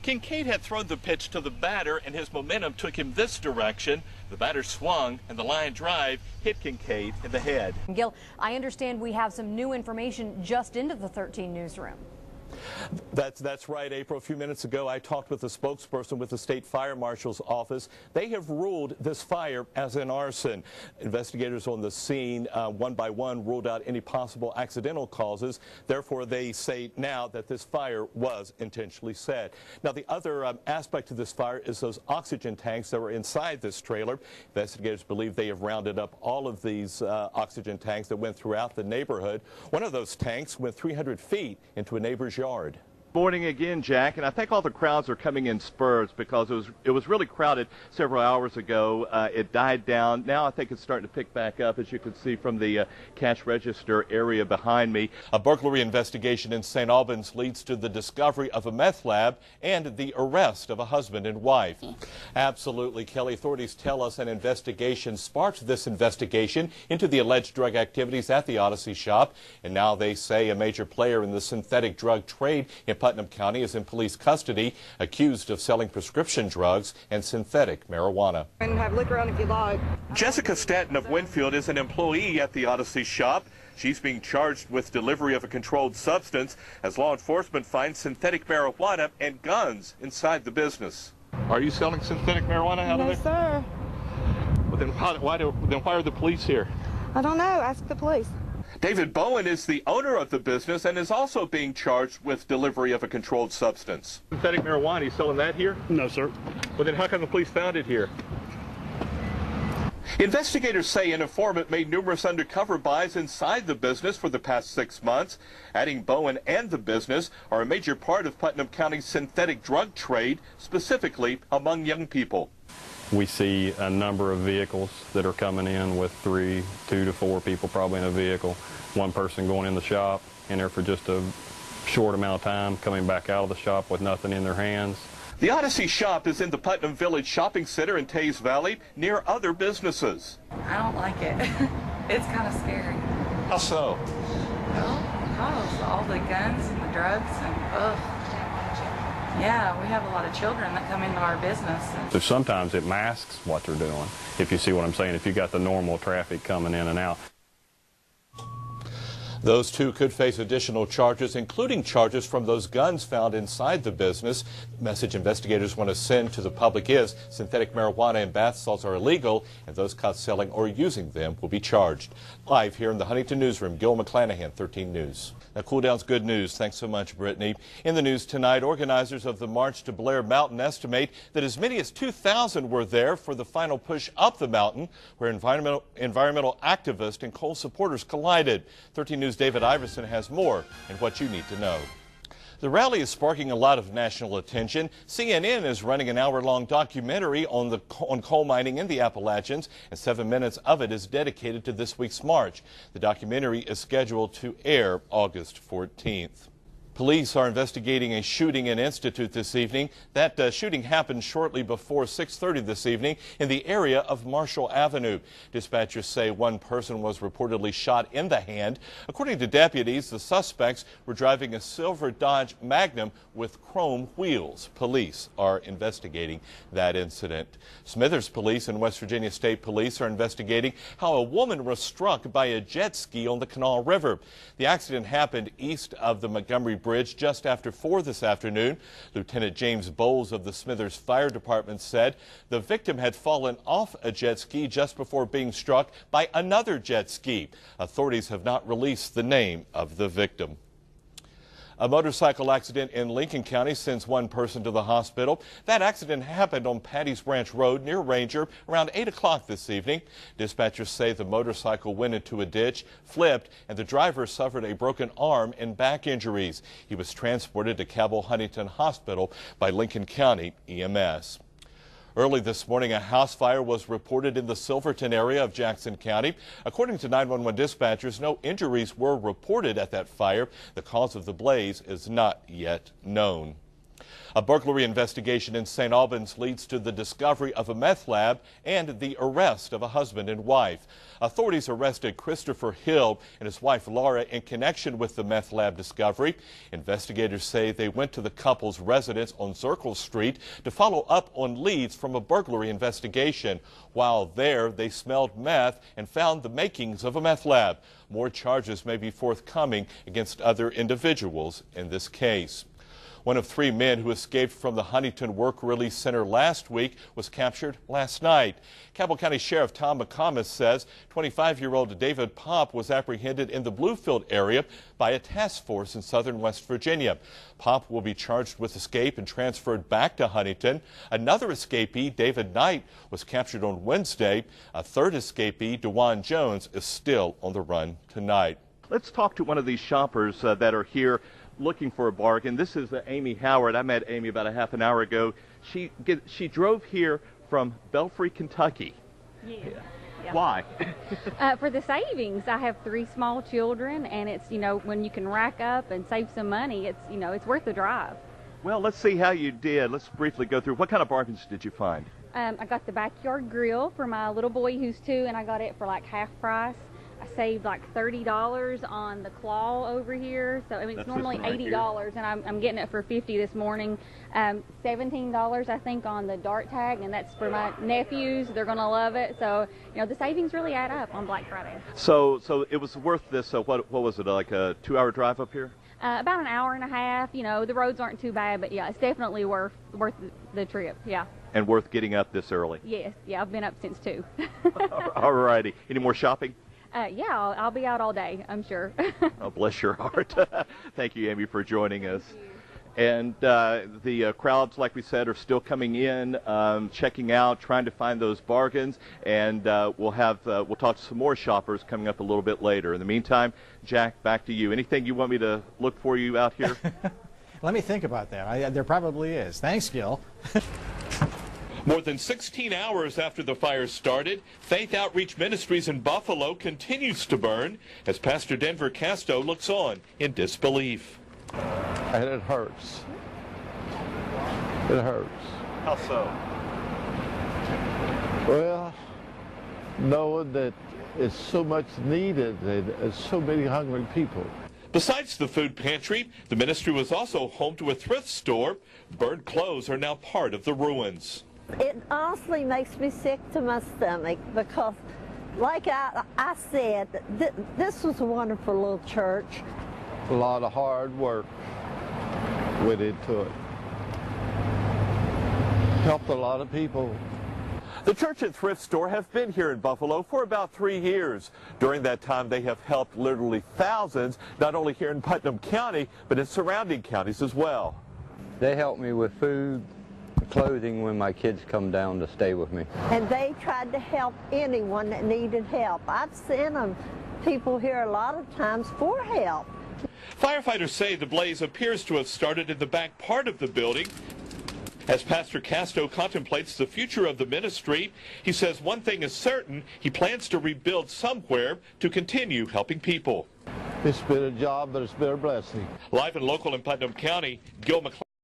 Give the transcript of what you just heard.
Kincaid had thrown the pitch to the batter, and his momentum took him this direction. The batter swung, and the line drive hit Kincaid in the head. Gil, I understand we have some new information just into the 13 newsroom. That's right, April. A few minutes ago, I talked with a spokesperson with the state fire marshal's office. They have ruled this fire as an arson. Investigators on the scene, one by one, ruled out any possible accidental causes. Therefore, they say now that this fire was intentionally set. Now, the other aspect of this fire is those oxygen tanks that were inside this trailer. Investigators believe they have rounded up all of these oxygen tanks that went throughout the neighborhood. One of those tanks went 300 feet into a neighbor's yard. Morning again, Jack, and I think all the crowds are coming in spurts because it was really crowded several hours ago. It died down. Now I think it's starting to pick back up, as you can see from the cash register area behind me. A burglary investigation in St. Albans leads to the discovery of a meth lab and the arrest of a husband and wife. Absolutely, Kelly. Authorities tell us an investigation sparked this investigation into the alleged drug activities at the Odyssey shop, and now they say a major player in the synthetic drug trade in Putnam County is in police custody, accused of selling prescription drugs and synthetic marijuana. And have liquor on if you like. Jessica Stanton of Winfield is an employee at the Odyssey shop. She's being charged with delivery of a controlled substance as law enforcement finds synthetic marijuana and guns inside the business. Are you selling synthetic marijuana out of there? No, sir. Well, then why are the police here? I don't know. Ask the police. David Bowen is the owner of the business and is also being charged with delivery of a controlled substance. Synthetic marijuana, you selling that here? No, sir. Well, then how come the police found it here? Investigators say an informant made numerous undercover buys inside the business for the past 6 months. Adding Bowen and the business are a major part of Putnam County's synthetic drug trade, specifically among young people. We see a number of vehicles that are coming in with 2 to 4 people probably in a vehicle. One person going in the shop, in there for just a short amount of time, coming back out of the shop with nothing in their hands. The Odyssey shop is in the Putnam Village Shopping Center in Tays Valley, near other businesses. I don't like it. It's kind of scary. How so? Well, because all the guns and the drugs and yeah, we have a lot of children that come into our business. So sometimes it masks what they're doing, if you see what I'm saying, if you got the normal traffic coming in and out. Those two could face additional charges, including charges from those guns found inside the business. The message investigators want to send to the public is synthetic marijuana and bath salts are illegal, and those caught selling or using them will be charged. Live here in the Huntington newsroom, Gil Mcclanahan, 13 News. Now, cool down's good news. Thanks so much, Brittany. In the news tonight, organizers of the March to Blair Mountain estimate that as many as 2,000 were there for the final push up the mountain, where environmental activists and coal supporters collided. 13 News' David Iverson has more and what you need to know. The rally is sparking a lot of national attention. CNN is running an hour-long documentary on coal mining in the Appalachians, and 7 minutes of it is dedicated to this week's march. The documentary is scheduled to air August 14th. Police are investigating a shooting in Institute this evening. That shooting happened shortly before 6:30 this evening in the area of Marshall Avenue. Dispatchers say one person was reportedly shot in the hand. According to deputies, the suspects were driving a silver Dodge Magnum with chrome wheels. Police are investigating that incident. Smithers Police and West Virginia State Police are investigating how a woman was struck by a jet ski on the Kanawha River. The accident happened east of the Montgomery Bridge just after 4 this afternoon. Lieutenant James Bowles of the Smithers Fire Department said the victim had fallen off a jet ski just before being struck by another jet ski. Authorities have not released the name of the victim. A motorcycle accident in Lincoln County sends one person to the hospital. That accident happened on Patty's Branch Road near Ranger around 8 o'clock this evening. Dispatchers say the motorcycle went into a ditch, flipped, and the driver suffered a broken arm and back injuries. He was transported to Cabell Huntington Hospital by Lincoln County EMS. Early this morning, a house fire was reported in the Silverton area of Jackson County. According to 911 dispatchers, no injuries were reported at that fire. The cause of the blaze is not yet known. A burglary investigation in St. Albans leads to the discovery of a meth lab and the arrest of a husband and wife. Authorities arrested Christopher Hill and his wife Laura in connection with the meth lab discovery. Investigators say they went to the couple's residence on Circle Street to follow up on leads from a burglary investigation. While there, they smelled meth and found the makings of a meth lab. More charges may be forthcoming against other individuals in this case. One of 3 men who escaped from the Huntington Work Release Center last week was captured last night. Cabell County Sheriff Tom McComas says 25-year-old David Popp was apprehended in the Bluefield area by a task force in southern West Virginia. Popp will be charged with escape and transferred back to Huntington. Another escapee, David Knight, was captured on Wednesday. A third escapee, DeJuan Jones, is still on the run tonight. Let's talk to one of these shoppers that are here looking for a bargain. This is Amy Howard. I met Amy about a half an hour ago. She drove here from Belfry, Kentucky. Yeah. Why? For the savings. I have 3 small children, and it's, when you can rack up and save some money, it's, it's worth the drive. Well, let's see how you did. Let's briefly go through. What kind of bargains did you find? I got the backyard grill for my little boy who's 2, and I got it for like half price. I saved like $30 on the claw over here, so I mean it's normally $80, and I'm getting it for $50 this morning. $17 I think on the dart tag, and that's for my nephews. They're gonna love it. So the savings really add up on Black Friday. So it was worth this. What was it, like a 2-hour drive up here? About an hour and a half. The roads aren't too bad, but yeah, it's definitely worth the trip. Yeah. And worth getting up this early. Yes. Yeah, I've been up since 2. All righty. Any more shopping? Yeah, I'll be out all day, I'm sure. Oh, bless your heart. Thank you, Amy, for joining us. And the crowds, like we said, are still coming in, checking out, trying to find those bargains. And we'll talk to some more shoppers coming up a little bit later. In the meantime, Jack, back to you. Anything you want me to look for you out here? Let me think about that. There probably is. Thanks, Gil. More than 16 hours after the fire started, Faith Outreach Ministries in Buffalo continues to burn as Pastor Denver Casto looks on in disbelief. And it hurts. It hurts. How so? Well, knowing that it's so much needed and so many hungry people. Besides the food pantry, the ministry was also home to a thrift store. Burned clothes are now part of the ruins. It honestly makes me sick to my stomach because, like I said, this was a wonderful little church. A lot of hard work went into it. Helped a lot of people. The church and thrift store have been here in Buffalo for about 3 years. During that time, they have helped literally thousands, not only here in Putnam County, but in surrounding counties as well. They help me with food, clothing when my kids come down to stay with me. And they tried to help anyone that needed help. I've sent them people here a lot of times for help. Firefighters say the blaze appears to have started in the back part of the building. As Pastor Casto contemplates the future of the ministry, he says one thing is certain: he plans to rebuild somewhere to continue helping people. It's been a job, but it's been a blessing. Live and local in Putnam County, Gil Mcclanahan.